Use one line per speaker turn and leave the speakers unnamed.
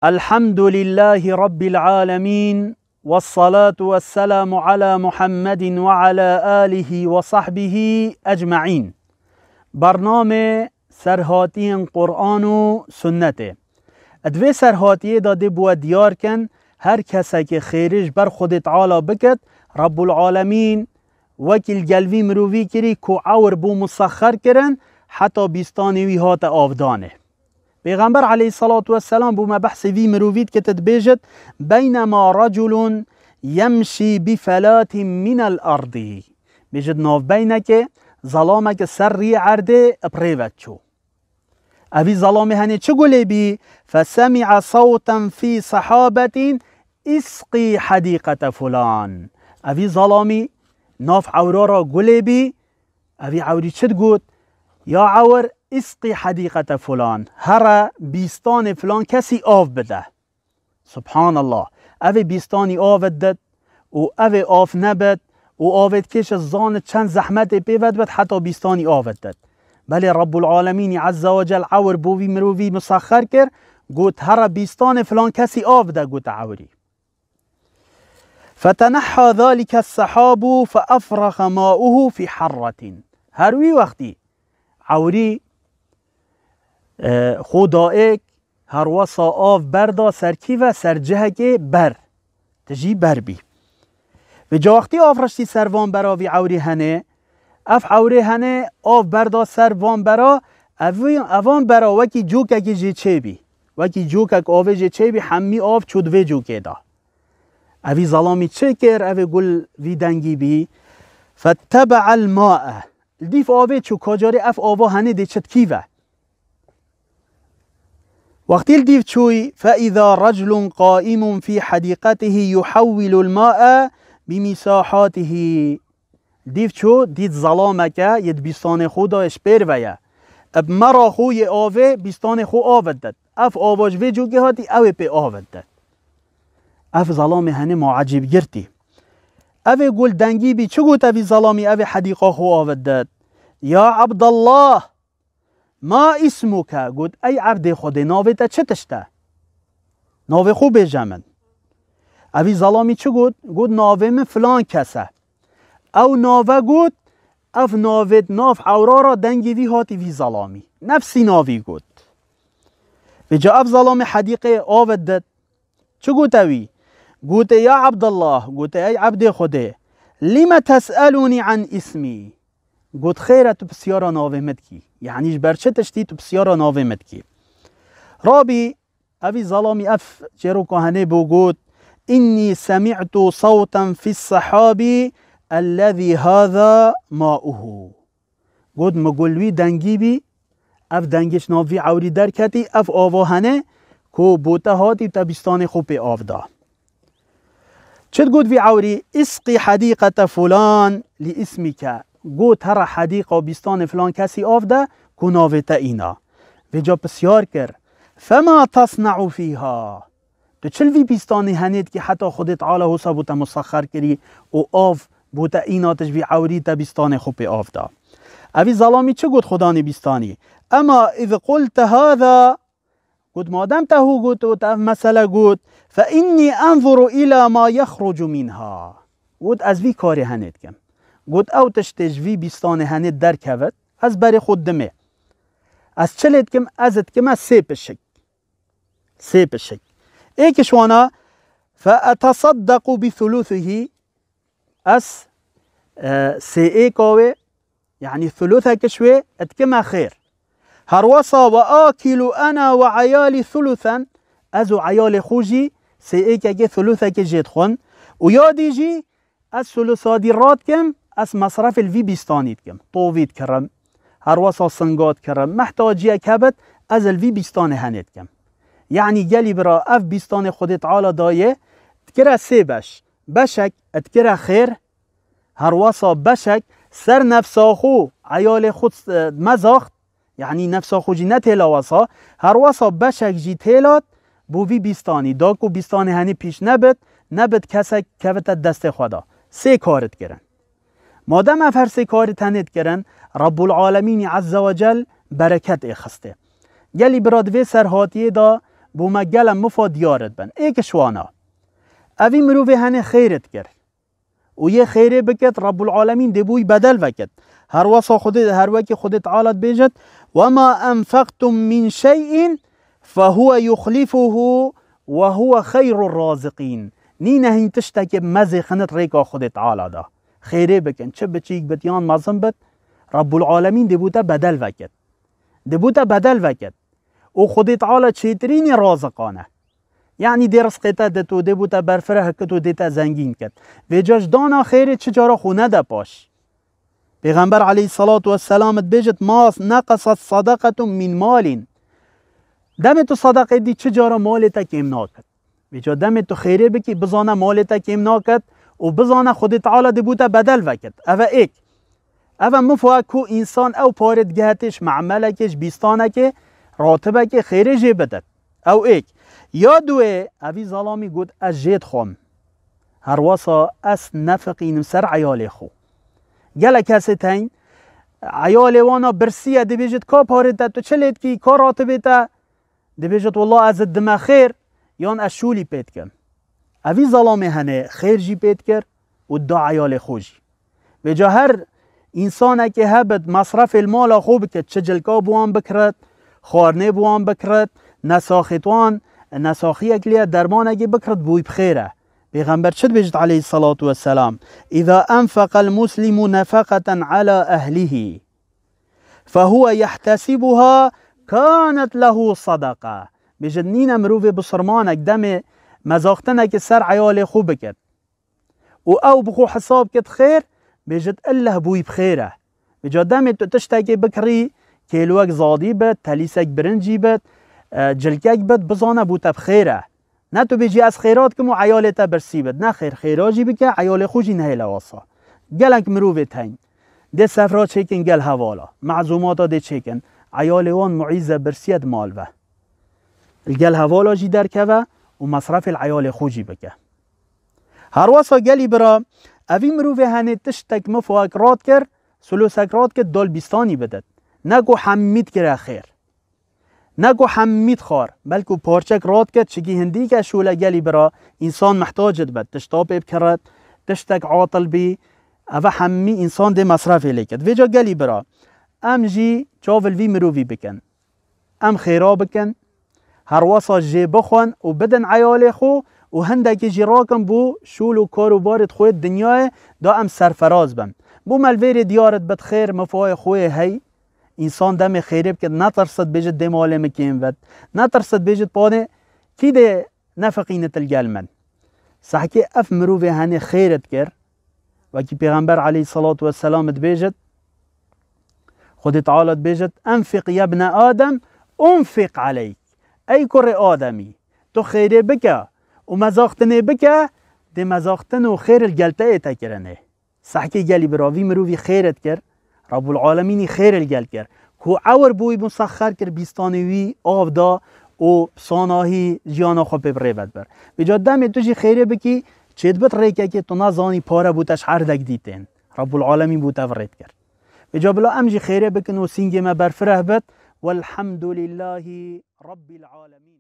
الحمد لله رب العالمين والصلاة والسلام على محمد وعلى آله وصحبه أجمعين. برنامه سرهاتی قرآن و سنته. ادوی سرهاتی داده بود دیار کن هر کسی که خیرش بر خود تعالی بکد رب العالمین وکیل گلوی مروی کری که عور بو مسخر کرن حتی بیستانی وی هات آفدانه. پیغمبر علیه الصلاة والسلام بو ما بحث وی مروید که تدبیجد بینما رجل یمشی بفلات من الارض بیجد ناف بینه که ظلامه که سر ری عرده اپریوت چو اوی ظلامه هنه چه گله بی فسمع صوتا فی صحابت اسقی حدیقت فلان اوی ظلامی ناف عورارا گله بی اوی عوری چه گود یا عور اسقی حدیقت فلان هر بیستان فلان کسی آف بده. سبحان الله. اوی بیستانی آف دد و اوی آف نبد و آفت کش زان چند زحمت پیود بد حتی بیستانی آفت دد. بله رب العالمین عز و جل عور بوی مروی مسخر کر گوت هر بیستان فلان کسی آف ده گوت عوری. فتنحى ذلك السحاب فأفرغ ماؤه في حرة. هروی وقتی عوری خدایک هر وصا آف بردا سرکی و سرجه که بر تجی بر بی و جاختی آف رشتی سروان برا وی عوری هنه اف عوری هنه آف بردا سروان برا اوان برا وکی جوکه که جی چه بی وکی جوکه که آوه جی چه بی همی آف چود وی جوکه دا اوی ظلامی چه کر اوی گل وی دنگی بی فتبع الماء دیف آوه چو کجاری اف آوه هنه دی چت کیوه وقتی الديف چوی فإذا رجل قائم في حديقته يحول الماء بمساحاته دیف چو دید ظلامه که ید بیستان خدا اشپر ویا اب مرا خوی آوه بیستان خو آود دد اف آواج وی جو که هاتی اوه پی آود دد اف ظلام هنه معجب گرتی اوه گل دنگی بی چو گوت اوه ظلامی اوه حدیقه خو آود دد یا عبدالله ما اسمك گود ای عبد خود ناوه تا چه تشته ناوه خوب بجمن اوی ظلامی چه گود گود ناوه من فلان کسه او ناوه گود اف ناوه ناف عورارا دنگی وی هاتی وی ظلامی نفسی ناوی گود و جا اف ظلام حدیقه آود دد چه گود اوی گود یا عبدالله گود ای عبد خوده لما تسألونی عن اسمی گود خیره تو بسیارا ناوه مد کی یعنیش برچه تشتی تو بسیارا ناوه مد کی رابی اوی ظلامی اف چرو کهنه بو گود اینی سمعت صوتا فی الصحاب الذي هذا ماؤه گود مگلوی دنگی بی اف دنگش ناوی عوری در کتی اف آواهنه کو بوته هاتی تبستان خوب آف دا چد گود وی عوری اسقی حدیقت فلان لی اسمی که گوت هر حدیقه و بیستان فلان کسی آف ده کناوه تا اینا و جا بسیار کر فما تصنع فیها تو چل وی بیستانی هنید که حتی خودت تعالی حسا بوتا مسخر کری و آف بوتا اینا تجوی عوری تا بیستان خوب آف ده اوی ظلامی چه گوت خدانی بیستانی اما اذ قلت هذا گوت مادم تهو گوت و تف مسئله گوت فإنی انظر الى ما یخرج منها گوت از وی کاری هنید کم گوت او تشتجوی بیستان هنه در کود از بر خود دمه از چلت کم ازت کم از سه پشک ایکش وانا فاتصدق بثلثه از سه ایکاوه یعنی ثلثه کشوه اتکم خیر هر وصا و آکل انا و عیال ثلثا از عیال خوشی سه ایکه که ثلثه که جید خون و یادی جی از ثلثا دی راد کم از مصرف الوی بیستانید کم طووید کرم هر وصا سنگات کرم محتاجیه کبت از الوی بیستان هنید کم یعنی گلی برا اف بیستان خود تعالی دایه تکره سه بشک اتکره خیر هر وصا بشک سر نفساخو عیال خود مزاخت یعنی نفساخو جی نتیلا وصا هر وصا بشک جی تیلات بوی بیستانی داکو بیستان هنی پیش نبت کسک کبت دست خدا سه کارت کرن مادام اف هر سه کاری تنید کرن رب العالمین عز و جل برکت اخسته گلی برادوی سرهاتیه دا بوما گلم مفا دیارت بن ایکش وانا اوی مروفی هنه خیرت کرد و یه خیره بکت رب العالمین دبوی بدل وکت هر وقت خودت عالت بیجت وما انفقتم من شیء فهو یخلفه وهو خیر الرازقین نی نهین تشتک مزی خنت ریکا خودت عالا دا خیره بکن چه بچیک بتیان مزم بد رب العالمین دبوتا بدل وکت و خودت عالا چیترین رازقانه یعنی درس قیتا دتو دبوتا برفره کتو دیتا زنگین کت و جاش دانا خیره چجارا خونه دا پاش پیغمبر علیه الصلاة والسلام بیجت ما نقصت صدقه من مال دم تو صدقه دی چجارا مالتا کم ناکد و جا دم تو خیره بکی بزانه مالتا کم ناکد و بزانه خودت عالا دبوتا بدل وکت اوه ایک اوه مفاق کو انسان او پارت گهتش معملکش بیستانک راتبک خیره جه بدد او ایک یا دوه اوی ظلامی گود از جید خوام هر واسا اس نفقینم سر عیال خو گله کسی تین عیال وانا برسیه دی بیجد که پارت تو چلید کی که راتبه تا دی بیجد والله از دم خیر یان از شولی پید کن اوی ظلامی هنه خیر جی پید کر و دا عیال خو جی بجا هر انسانه که هبد مصرف المال خوب که چجلکا بوان بکرد خارنه بوان بکرد نساختوان نساخی اکلیه درمان اگه بکرد بوی بخیره پیغمبر چد بجد علیه الصلاة والسلام اذا انفق المسلم نفقة على اهله فهو يحتسبها كانت له صدقه بجد نین مروف بسرمانک دم مزاختنک سر عیال خوب بکد و او بخو حساب کد خیر بجد الله بوی بخیره بجد دم تو تشتاکی بکری کیلوک زادی بد تلیسک برنجی بد جلکک بد بزانه بوتا بخیره نه تو بجی از خیرات کم و عیالتا برسی بد نه خیر خیراجی بکه عیال خوشی نه لواسا گلک مروفت هین ده سفرا چکن گل حوالا معزوماتا ده چکن عیال وان معیزه برسید مال و الگل حوالا جی درکه و مصرف العیال خوشی بکه هر واسا گلی برا اوی مروف هنه تشتک مفاق رات کر سلوسک رات کر دال بیستانی بدد نگو حمید کرا خیر نگو حمید خار بلکو پارچک رات کد چگی هندی که شوله گلی برا انسان محتاجت بد تشتاب بکرد تشتک عاطل بی اوه حمی انسان ده مصرف لیکد ویجا گلی برا ام جی چاول وی مروفی بکن ام خیرا بکن هر واسا جی بخون و بدن عیال خو و هندک جی راکن بو شول و کارو بارد خوید دنیای دا ام سرفراز بم بو ملویر دیارت بد خیر مفای خوی هی انسان دم خیره بکد نترسد بجد دم عالم کیم ود نترسد بجد پانه کی ده نفقینت الگل من صحکی اف مروف هنه خیرت کر و کی پیغمبر علیه الصلاة والسلام بجد خود تعالی بجد انفق یا ابن آدم انفق علیک ای کر آدمی تو خیره بکه و مزاختنه بکه ده مزاختن و خیر الگلته ایتا کرنه صحکی گلی براوی مروفی خیرت کر رب العالمینی خیر الگل کر کو عور بوی مسخر کر بیستانوی آب دا و ساناهی جیانا خو ببره بد بر بجا دم تو جی خیره بکی چید بت ریکه که تو نزانی پاره بوتش هر دک دیتین رب العالمین بوت افرید کر بجا بلا ام جی خیره بکن و سینگ ما برفره بد والحمد لله رب العالمین